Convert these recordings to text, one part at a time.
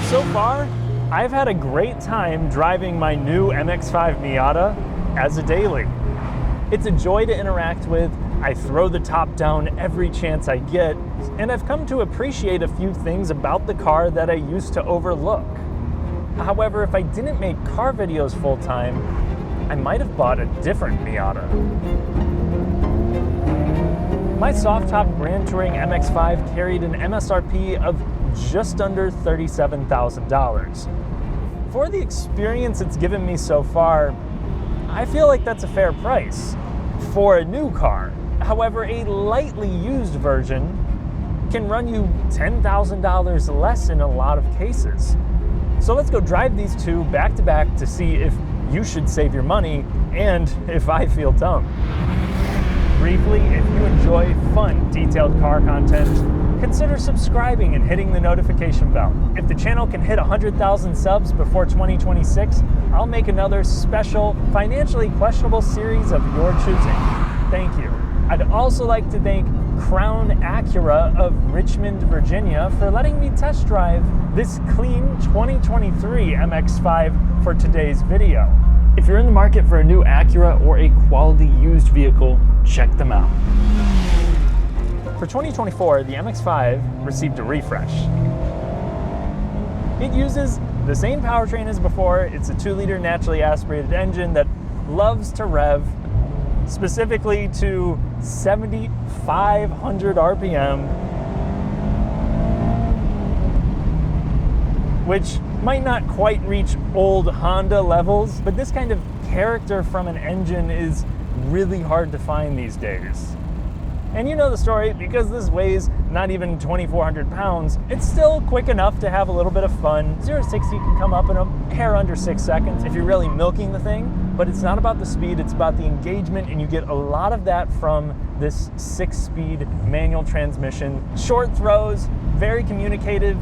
So far, I've had a great time driving my new MX-5 Miata as a daily. It's a joy to interact with. I throw the top down every chance I get, and I've come to appreciate a few things about the car that I used to overlook. However, if I didn't make car videos full time, I might have bought a different Miata. My soft-top Grand Touring MX-5 carried an MSRP of just under $37,000. For the experience it's given me so far, I feel like that's a fair price for a new car. However, a lightly used version can run you $10,000 less in a lot of cases. So let's go drive these two back to back to see if you should save your money and if I feel dumb. Briefly, if you enjoy fun, detailed car content, consider subscribing and hitting the notification bell. If the channel can hit 100,000 subs before 2026, I'll make another special, financially questionable series of your choosing. Thank you. I'd also like to thank Crown Acura of Richmond, Virginia for letting me test drive this clean 2023 MX-5 for today's video. If you're in the market for a new Acura or a quality used vehicle, check them out. For 2024, the MX-5 received a refresh. It uses the same powertrain as before. It's a 2-liter naturally aspirated engine that loves to rev, specifically to 7,500 RPM, which might not quite reach old Honda levels, but this kind of character from an engine is really hard to find these days. And you know the story, because this weighs not even 2,400 pounds, it's still quick enough to have a little bit of fun. 0 to 60 can come up in a hair under 6 seconds if you're really milking the thing, but it's not about the speed, it's about the engagement, and you get a lot of that from this 6-speed manual transmission. Short throws, very communicative,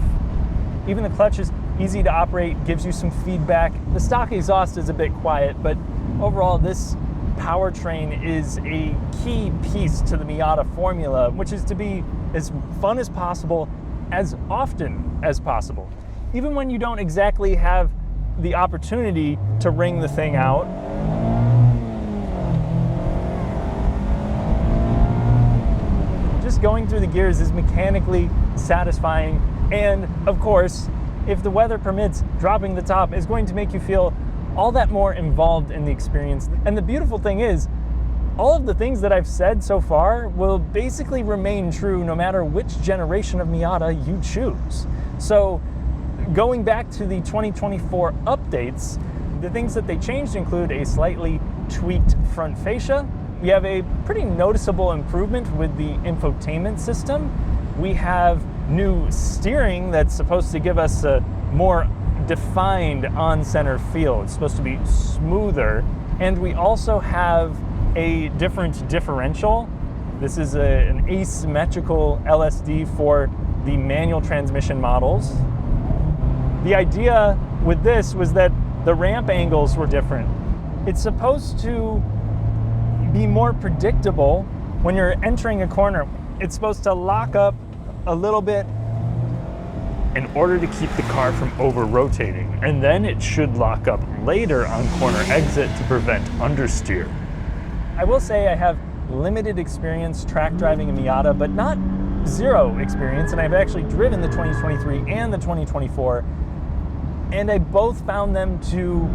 even the clutch is easy to operate, gives you some feedback. The stock exhaust is a bit quiet, but overall this powertrain is a key piece to the Miata formula, which is to be as fun as possible, as often as possible. Even when you don't exactly have the opportunity to wring the thing out. Just going through the gears is mechanically satisfying, and of course, if the weather permits, dropping the top is going to make you feel all that more involved in the experience. And the beautiful thing is, all of the things that I've said so far will basically remain true no matter which generation of Miata you choose. So going back to the 2024 updates, the things that they changed include a slightly tweaked front fascia. We have a pretty noticeable improvement with the infotainment system. We have new steering that's supposed to give us a more defined on-center feel. It's supposed to be smoother. And we also have a different differential. This is an asymmetrical LSD for the manual transmission models. The idea with this was that the ramp angles were different. It's supposed to be more predictable when you're entering a corner. It's supposed to lock up a little bit in order to keep the car from over-rotating, and then it should lock up later on corner exit to prevent understeer. I will say I have limited experience track driving a Miata, but not zero experience, and I've actually driven the 2023 and the 2024, and I both found them to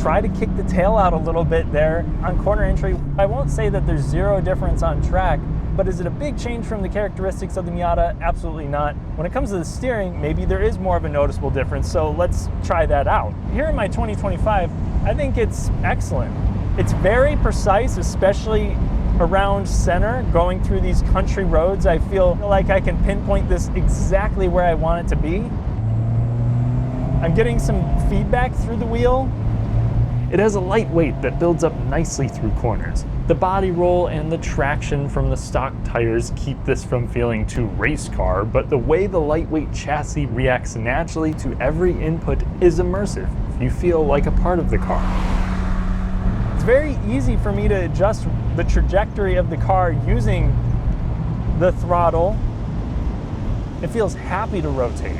try to kick the tail out a little bit there on corner entry. I won't say that there's zero difference on track, but is it a big change from the characteristics of the Miata? Absolutely not. When it comes to the steering, maybe there is more of a noticeable difference, so let's try that out. Here in my 2025, I think it's excellent. It's very precise, especially around center, going through these country roads. I feel like I can pinpoint this exactly where I want it to be. I'm getting some feedback through the wheel. It has a light weight that builds up nicely through corners. The body roll and the traction from the stock tires keep this from feeling too race car, but the way the lightweight chassis reacts naturally to every input is immersive. You feel like a part of the car. It's very easy for me to adjust the trajectory of the car using the throttle It feels happy to rotate.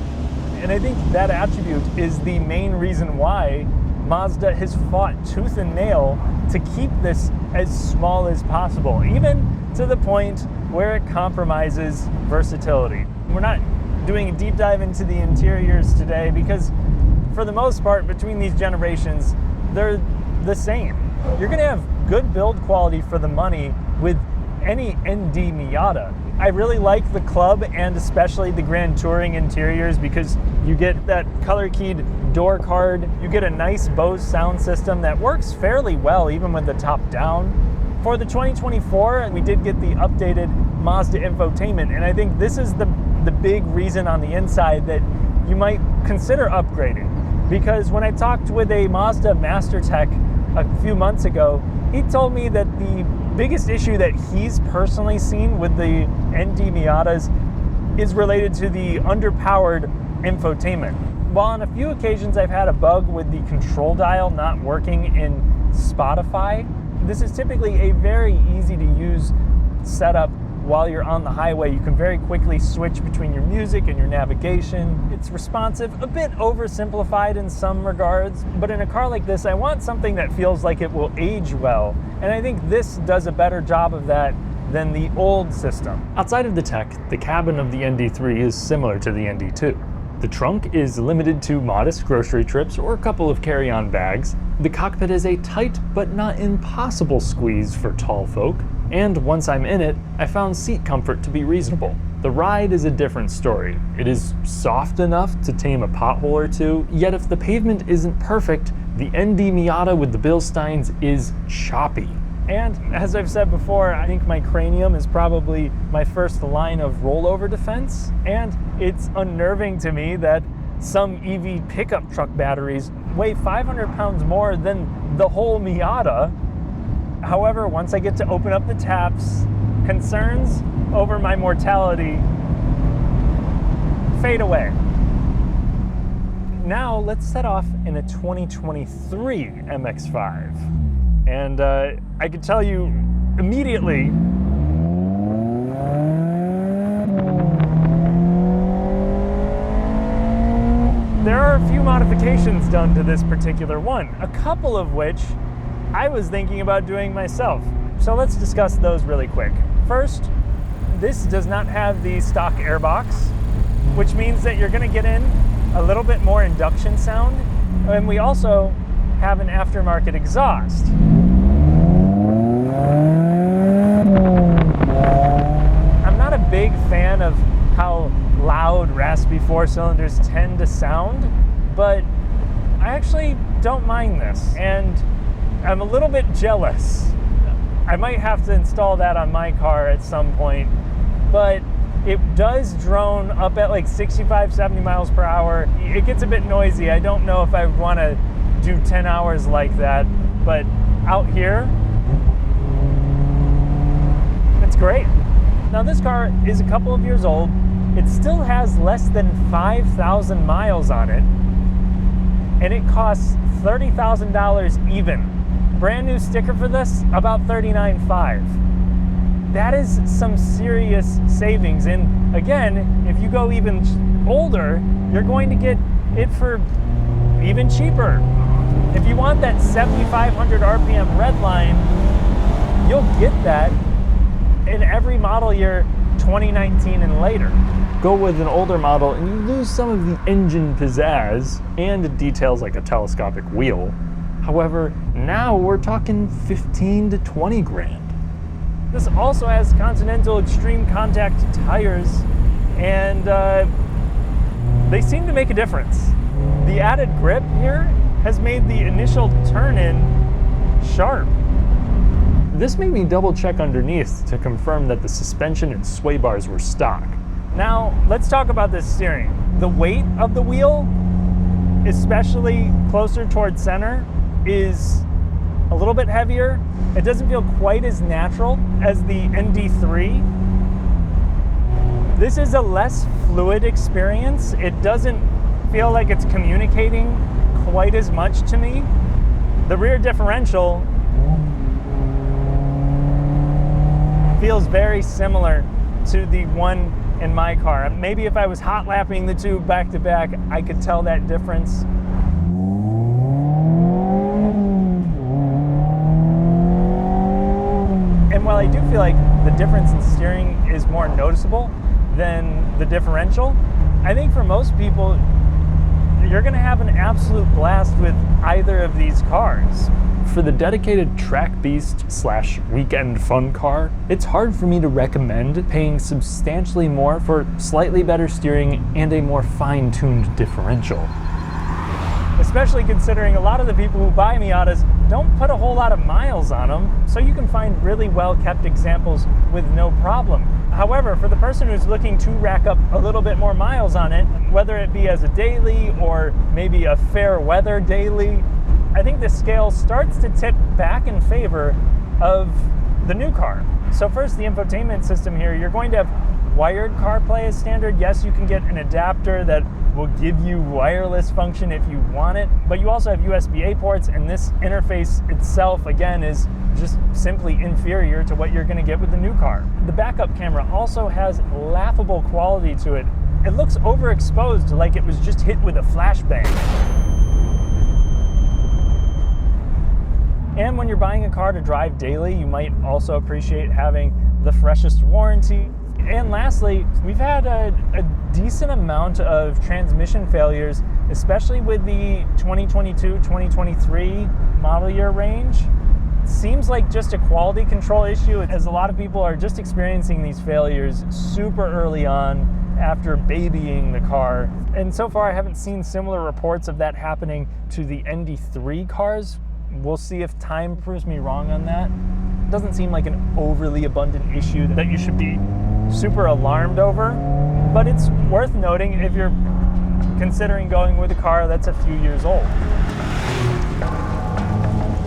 And I think that attribute is the main reason why Mazda has fought tooth and nail to keep this as small as possible, even to the point where it compromises versatility. We're not doing a deep dive into the interiors today because for the most part, between these generations, they're the same. You're gonna have good build quality for the money with any ND Miata. I really like the Club and especially the Grand Touring interiors because you get that color-keyed door card. You get a nice Bose sound system that works fairly well even with the top down. For the 2024, we did get the updated Mazda infotainment, and I think this is the big reason on the inside that you might consider upgrading. Because when I talked with a Mazda Master Tech a few months ago, he told me that the biggest issue that he's personally seen with the ND Miatas is related to the underpowered infotainment. While on a few occasions I've had a bug with the control dial not working in Spotify, this is typically a very easy to use setup. While you're on the highway, you can very quickly switch between your music and your navigation. It's responsive, a bit oversimplified in some regards, but in a car like this, I want something that feels like it will age well, and I think this does a better job of that than the old system. Outside of the tech, the cabin of the ND3 is similar to the ND2. The trunk is limited to modest grocery trips or a couple of carry-on bags. The cockpit is a tight but not impossible squeeze for tall folk. And once I'm in it, I found seat comfort to be reasonable. The ride is a different story. It is soft enough to tame a pothole or two, yet if the pavement isn't perfect, the ND Miata with the Bilsteins is choppy. And as I've said before, I think my cranium is probably my first line of rollover defense, and it's unnerving to me that some EV pickup truck batteries weigh 500 pounds more than the whole Miata. However, once I get to open up the taps, concerns over my mortality fade away. Now let's set off in a 2023 MX-5. And I can tell you immediately, there are a few modifications done to this particular one, a couple of which I was thinking about doing myself. So let's discuss those really quick. First, this does not have the stock airbox, which means that you're gonna get in a little bit more induction sound. And we also have an aftermarket exhaust. I'm not a big fan of how loud, raspy four cylinders tend to sound, but I actually don't mind this. And I'm a little bit jealous. I might have to install that on my car at some point, but it does drone up at like 65, 70 miles per hour. It gets a bit noisy. I don't know if I want to do 10 hours like that, but out here, it's great. Now this car is a couple of years old. It still has less than 5,000 miles on it, and it costs $30,000 even. Brand new sticker for this, about $39,500. That is some serious savings. And again, if you go even older, you're going to get it for even cheaper. If you want that 7,500 RPM redline, you'll get that in every model year 2019 and later. Go with an older model and you lose some of the engine pizzazz and details like a telescopic wheel. However, now we're talking 15 to 20 grand. This also has Continental Extreme Contact tires, and they seem to make a difference. The added grip here has made the initial turn-in sharp. This made me double check underneath to confirm that the suspension and sway bars were stock. Now, let's talk about this steering. The weight of the wheel, especially closer towards center, is a little bit heavier. It doesn't feel quite as natural as the ND3. This is a less fluid experience. It doesn't feel like it's communicating quite as much to me. The rear differential feels very similar to the one in my car. Maybe if I was hot lapping the two back to back, I could tell that difference. And while I do feel like the difference in steering is more noticeable than the differential, I think for most people, you're going to have an absolute blast with either of these cars. For the dedicated track beast / weekend fun car, it's hard for me to recommend paying substantially more for slightly better steering and a more fine-tuned differential. Especially considering a lot of the people who buy Miatas don't put a whole lot of miles on them, so you can find really well-kept examples with no problem. However, for the person who's looking to rack up a little bit more miles on it, whether it be as a daily or maybe a fair weather daily, I think the scale starts to tip back in favor of the new car. So first, the infotainment system here, you're going to have wired CarPlay as standard. Yes, you can get an adapter that will give you wireless function if you want it, but you also have USB-A ports, and this interface itself, again, is just simply inferior to what you're going to get with the new car. The backup camera also has laughable quality to it. It looks overexposed, like it was just hit with a flashbang. And when you're buying a car to drive daily, you might also appreciate having the freshest warranty. And lastly, we've had a decent amount of transmission failures, especially with the 2022-2023 model year range. It seems like just a quality control issue, as a lot of people are just experiencing these failures super early on after babying the car. And so far, I haven't seen similar reports of that happening to the ND3 cars. We'll see if time proves me wrong on that. It doesn't seem like an overly abundant issue that you should be super alarmed over, but it's worth noting if you're considering going with a car that's a few years old.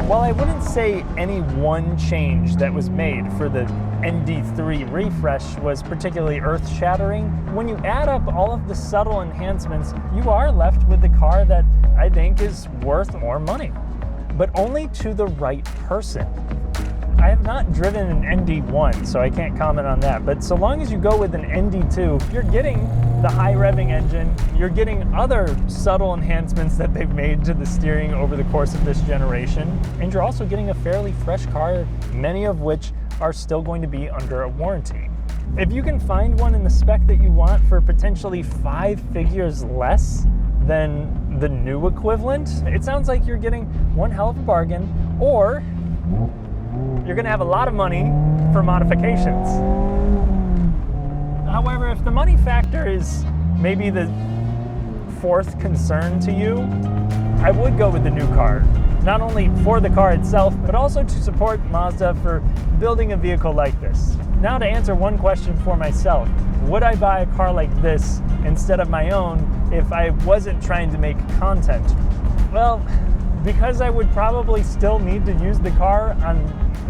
While I wouldn't say any one change that was made for the ND3 refresh was particularly earth-shattering, when you add up all of the subtle enhancements, you are left with the car that I think is worth more money, but only to the right person. I have not driven an ND1, so I can't comment on that, but so long as you go with an ND2, you're getting the high revving engine, you're getting other subtle enhancements that they've made to the steering over the course of this generation, and you're also getting a fairly fresh car, many of which are still going to be under a warranty. If you can find one in the spec that you want for potentially 5 figures less than the new equivalent, it sounds like you're getting one hell of a bargain, or you're going to have a lot of money for modifications. However, if the money factor is maybe the fourth concern to you, I would go with the new car. Not only for the car itself, but also to support Mazda for building a vehicle like this. Now to answer one question for myself, would I buy a car like this instead of my own if I wasn't trying to make content? Well, because I would probably still need to use the car on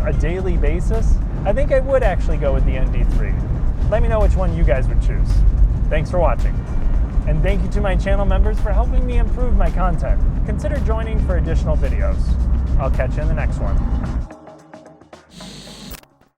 a daily basis, I think I would actually go with the ND3. Let me know which one you guys would choose. Thanks for watching. And thank you to my channel members for helping me improve my content. Consider joining for additional videos. I'll catch you in the next one.